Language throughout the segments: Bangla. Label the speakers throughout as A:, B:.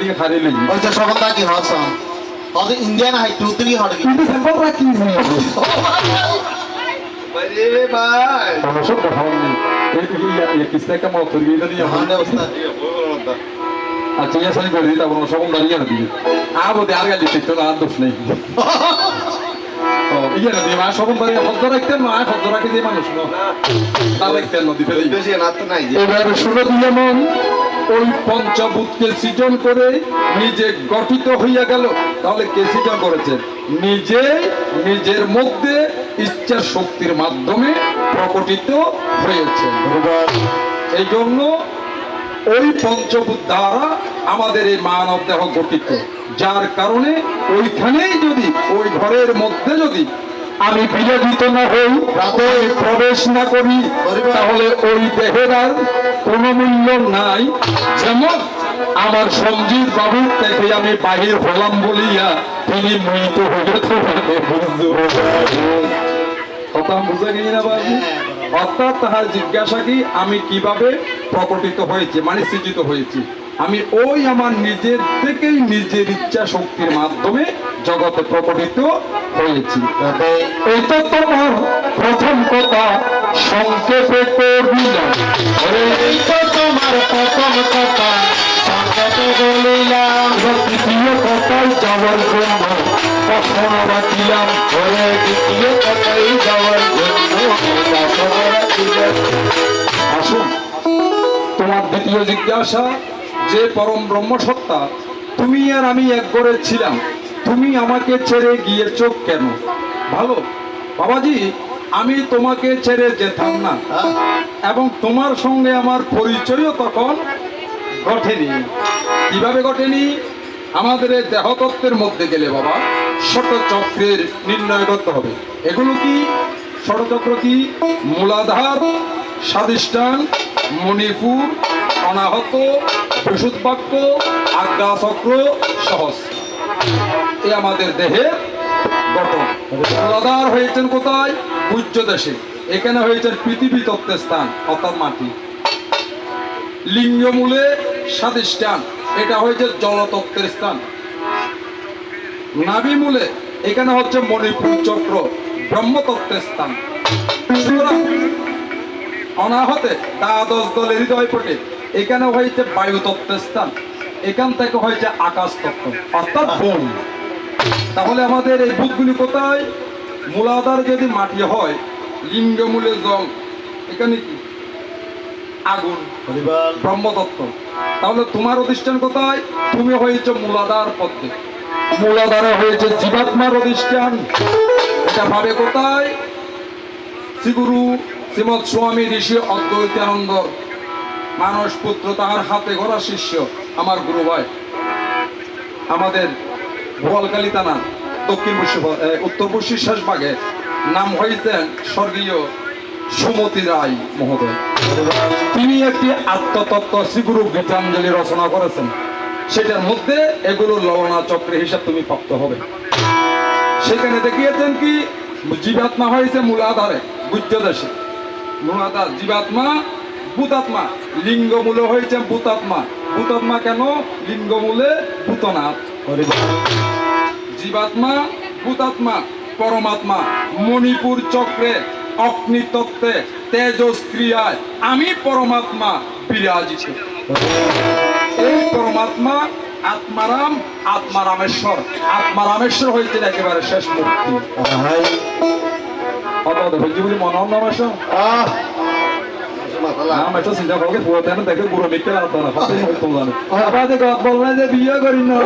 A: দিয়ে খারে লই
B: ওই যে সবটা কি হস হস ইন্ডিয়ান হাই টু তুই হট কি
A: কিন্তু স্যাম্পল রাখি
C: আরে ভাই
A: সব কথা নেই এই কিস্তা একটা মত তৈরি করে দিয়ে
B: হান্ডে অবস্থা
A: আচ্ছা ইয়া সাই করে দিতা বড় সবন দাঁড়িয়ে না দিয়ে আবো দে আর গালি তো আর দোষ নেই ও ইয়া না দিয়ে মা সবন দাঁড়িয়ে হজ রাখতেন না হজ রাখি দিয়ে মানুষ না তা রাখতেন নদী ফেলে
C: বেশি না তো নাই যে
A: এবার শুনে দিয়ে মন ওই পঞ্চভূতকে সৃজন করে নিজে গঠিত হইয়া গেল তাহলে কে সৃজন করেছেন নিজে নিজের মধ্যে ইচ্ছা শক্তির মাধ্যমে প্রকটিত হয়েছে এই জন্য ওই পঞ্চভূত দ্বারা আমাদের এই মানব দেহ গঠিত যার কারণে ওইখানেই যদি ওই ঘরের মধ্যে যদি আমি বিরোধিত না হই রাতে প্রবেশ না করি তাহলে ওই দেহের আর কোনো মূল্য নাই যেমন আমার সঞ্জীব বাবু থেকে আমি বাহির হলাম বলিয়া তিনি মৃত হয়ে কথা বুঝে গেছি না বাবু অর্থাৎ তাহার জিজ্ঞাসা কি আমি কিভাবে প্রকটিত হয়েছি মানে সৃজিত হয়েছি আমি ওই আমার নিজের থেকেই নিজের ইচ্ছা শক্তির মাধ্যমে জগতে প্রকটিত হয়েছি এটা তোমার প্রথম কথা সংক্ষেপে করলাম এইটা তোমার প্রথম কথা সংক্ষেপে বলিলাম দ্বিতীয় কথায় যাওয়ার জন্য বাসনা রাখিলাম দ্বিতীয় কথায় যাওয়ার জন্য বাসনা রাখিলাম আসুন তোমার দ্বিতীয় জিজ্ঞাসা যে পরম ব্রহ্মসত্তা তুমি আর আমি এক ঘরে ছিলাম তুমি আমাকে ছেড়ে গিয়েছো কেন ভালো বাবাজি আমি তোমাকে ছেড়ে যেতাম না এবং তোমার সঙ্গে আমার পরিচয়ও তখন ঘটেনি কিভাবে ঘটেনি আমাদের এই দেহতত্ত্বের মধ্যে গেলে বাবা ষটচক্রের নির্ণয় করতে হবে এগুলো কি ষটচক্র কি মূলাধার স্বাধিষ্ঠান মণিপুর অনাহত বৃষুদ্বাক্য আজ্ঞাচক্র সহস্র এ আমাদের দেহে গঠন মূলাধার হয়েছেন কোথায় পূজ্য দেশে এখানে হয়েছেন পৃথিবী তত্ত্বের স্থান অর্থাৎ মাটি লিঙ্গমূলে স্বাধিষ্ঠান এটা হয়েছে জলতত্ত্বের স্থান নাভিমূলে এখানে হচ্ছে মণিপুর চক্র ব্রহ্মতত্ত্বের স্থান অনাহতে দ্বাদশ দলের হৃদয় পটে এখানে হয়েছে বায়ু তত্ত্বের স্থান এখান থেকে হয়েছে আকাশ তত্ত্ব অর্থাৎ বোম তাহলে আমাদের এই ভূতগুলি কোথায় মূলাধার যদি মাটি হয় লিঙ্গমূলে জল এখানে কি আগুন ব্রহ্মতত্ত্ব তাহলে তোমার অধিষ্ঠান কোথায় তুমি হয়েছে মূলাধার পদ্মে মূলাধারে হয়েছে জীবাত্মার অধিষ্ঠান এটা ভাবে কোথায় শ্রীগুরু শ্রীমৎ স্বামী ঋষি অদ্বৈতানন্দ মানস পুত্র তাহার হাতে গড়া শিষ্য আমার গুরু ভাই আমাদের ভোয়ালকালী থানা দক্ষিণ উত্তর পশ্চিম শেষভাগে নাম হয়েছেন স্বর্গীয় সুমতি রায় মহোদয় তিনি একটি আত্মতত্ত্ব শ্রীগুরু গীতাঞ্জলি রচনা করেছেন সেটার মধ্যে এগুলো লবণা চক্রের হিসাব তুমি প্রাপ্ত হবে সেখানে দেখিয়েছেন কি জীবাত্মা হয়েছে মূলাধারে গুজ্জ দেশে মূলাধার জীবাত্মা ভূতাত্মা লিঙ্গমূলে হয়েছে ভূতাত্মা ভূতাত্মা কেন লিঙ্গমূলে ভূতনাথ জীবাত্মা ভূতাত্মা পরমাত্মা মণিপুর চক্রে অগ্নিতত্ত্বে তেজস্ক্রিয়ায় আমি পরমাত্মা বিরাজিত এই পরমাত্মা আত্মারাম আত্মারামেশ্বর আত্মারামেশ্বর হয়েছে একেবারে শেষ মূর্তি জীবনী মনোহর নামেশ্বর চিন্তা করলে দেখে বুড়ো মিথ্যে বলবে যে বিয়ে করি না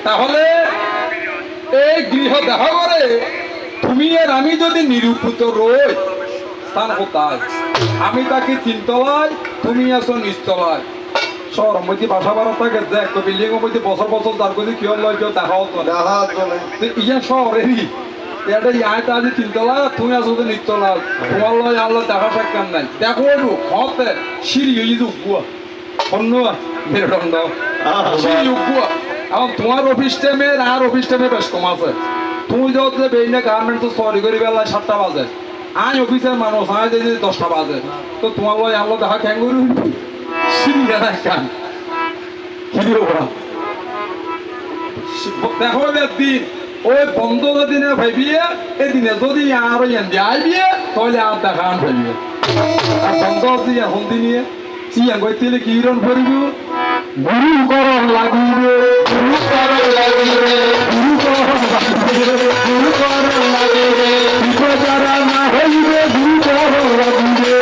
A: তাহলে এই গৃহ দেহ করে তুমি আর আমি যদি নিরূপিত রই স্থান কোথায় আমি তাকে তিনতলায় তুমি আছো নিচতলায় শহরের মধ্যে বাসা বাড়া থাকে যে একটা বিল্ডিং এর মধ্যে বছর বছর তার কাছে কেউ লয় কেউ দেখা হতো না ইয়া শহরেরই এটা ইয়াটা আজ তিনতলা তুমি আছো তো নিচতলা তোমার লয় আল্লাহ দেখা সাক্ষাৎ নাই দেখো হতে সিঁড়ি হয়ে উগুয়া অন্য মেরুদণ্ড সিঁড়ি উগুয়া এখন তোমার অফিস টাইমে আর অফিস টাইমে বেশ কম আছে তুমি যদি বেইনা গার্মেন্টস সরি করি বেলা 7টা বাজে আই অফিসের মানুষ আয় যে 10টা বাজে তো তোমার লয় আলো দেখা কেন করি সিরিয়া না কান কি ওরা দেখো একদিন ওই বন্ধ দিনে ভাবিয়ে এদিনে যদি আর যাইবিয়ে তাহলে আর দেখা আন ভাবিয়ে আর বন্ধ দিয়ে হন্দি নিয়ে চিয়া গইতে কি রন ভরিব গুরু করণ লাগিবে গুরু করণ লাগিবে গুরু করণ লাগিবে গুরু করণ লাগিবে বিপদারা না হইবে গুরু করণ লাগিবে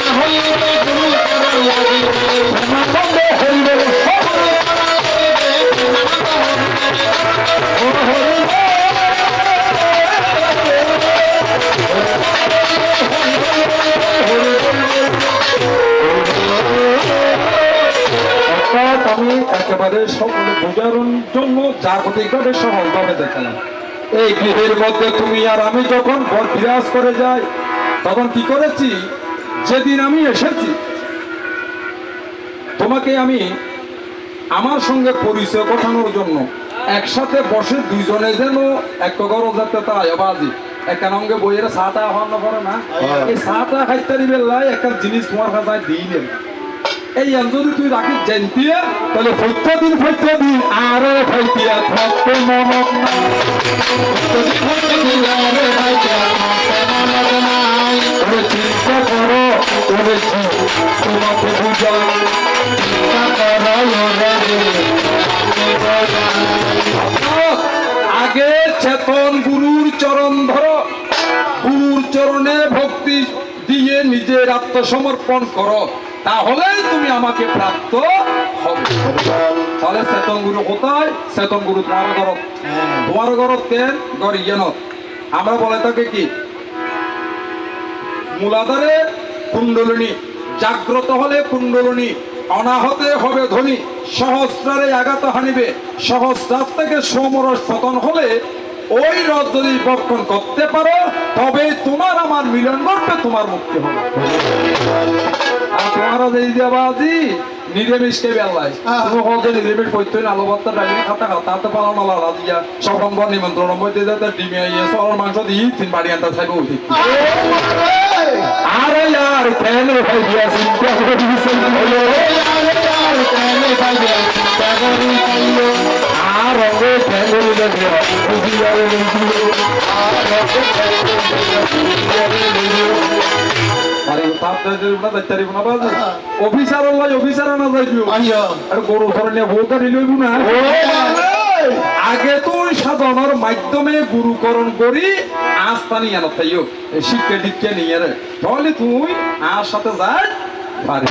A: না হইবে গুরু করণ লাগিবে সমাপন হইবে আমি একেবারে সকলে বোঝার জন্য জাগতিকভাবে সহজভাবে দেখালাম এই গৃহের মধ্যে তুমি আর আমি যখন ঘর বিরাজ করে যাই তখন কি করেছি যেদিন আমি এসেছি তোমাকে আমি আমার সঙ্গে পরিচয় ঘটানোর জন্য একসাথে বসে দুইজনে যেন এক ঘর যাতে তাই বাজি একানঙ্গে বইয়ের চাটা হওয়ার না পড়ে না এই চাটা খাইতে দিবে লাই একটা জিনিস তোমার কাছে দিইলেন এই যদি তুই রাখি জানতিয়া তাহলে প্রত্যেকদিন আরো ফাইতিয়া থাকতে মনত চিন্তা করো তোমাকে বুঝাই আগে চেতন গুরুর চরণ ধরো গুরুর চরণে ভক্তি দিয়ে নিজের আত্মসমর্পণ করো তাহলে তুমি আমাকে প্রাপ্ত হবে তাহলে চেতন গুরু কোথায় চেতন গুরু তোমার ঘরত কেন গড় জ্ঞানত আমরা বলে থাকে কি মূলাধারে কুণ্ডলিনী জাগ্রত হলে কুণ্ডলিনী অনাহতে হবে ধনী সহস্রারে আঘাত হানিবে সহস্রার থেকে সমরস পতন হলে ওই রথ যদি বক্ষণ করতে পারো তবে তোমার আমার মিলন ঘটবে তোমার মুক্তি হবে আর তোমার বাজি নিরামিষকে বেলায় তুমি হলে নিরামিষ পৈতই আলো ভর্তা ডালি খাতা তাতে পালন আলা দিয়া সব নম্বর নিমন্ত্রণ মধ্যে যাতে ডিমে সর মাংস দিয়ে 3 বাড়ি আনতে থাকবে ওই আরে यार কেন ভাই দিয়া চিন্তা করে দিছেন হলো यार কেন ভাই দিয়া চিন্তা করে দিলো আর রঙে ফ্যামিলি লাগে বুঝি যাবে আর রঙে আরে তাতে না তাইতারি না বাজে অফিসার হলাই অফিসার না যাইবো আইয়া আর গরু ধরনে ভোটা নিলইবো না আগে তুই সাধনার মাধ্যমে গুরুকরণ করি আস্তানি আনা তাইও শিক্ষা দীক্ষা নিয়ে রে তাহলে তুই আর সাথে যাই পারি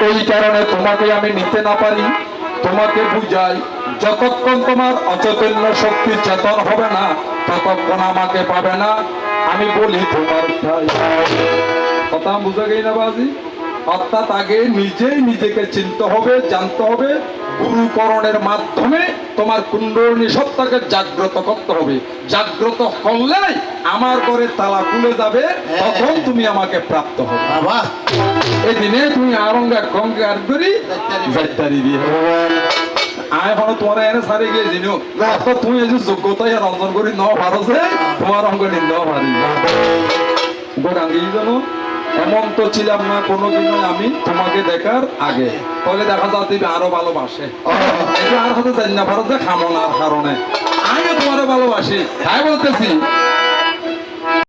A: এই কারণে তোমাকে আমি নিতে না পারি তোমাকে বুঝাই যতক্ষণ তোমার অচৈতন্য শক্তি চেতন হবে না ততক্ষণ আমাকে পাবে না আমি বলি তোমার কথা বুঝা গেই না বাজি অর্থাৎ আগে নিজেই নিজেকে চিনতে হবে জানতে হবে গুরুকরণের মাধ্যমে তোমার কুণ্ডলিনী সত্তাকে জাগ্রত করতে হবে জাগ্রত করলে আমার ঘরে তালা খুলে যাবে তখন তুমি আমাকে প্রাপ্ত হবে
B: বাবা
A: এই দিনে তুমি আরঙ্গা গঙ্গে আর করি যাইতারি দিয়ে আয় এখন তোমার এনে সারি গিয়ে জিনিও তো তুমি এই যে যোগ্যতায় রঞ্জন করি ন ভারো যে তোমার অঙ্গ নিন্দ ভারি গাঙ্গি জানো এমন তো ছিলাম না কোনোদিনও আমি তোমাকে দেখার আগে তাহলে দেখা যাচ্ছে আরো ভালোবাসে আর হয়তো জানি না ভারত যে খামো না কারণে আমিও তোমারও ভালোবাসি তাই বলতেছি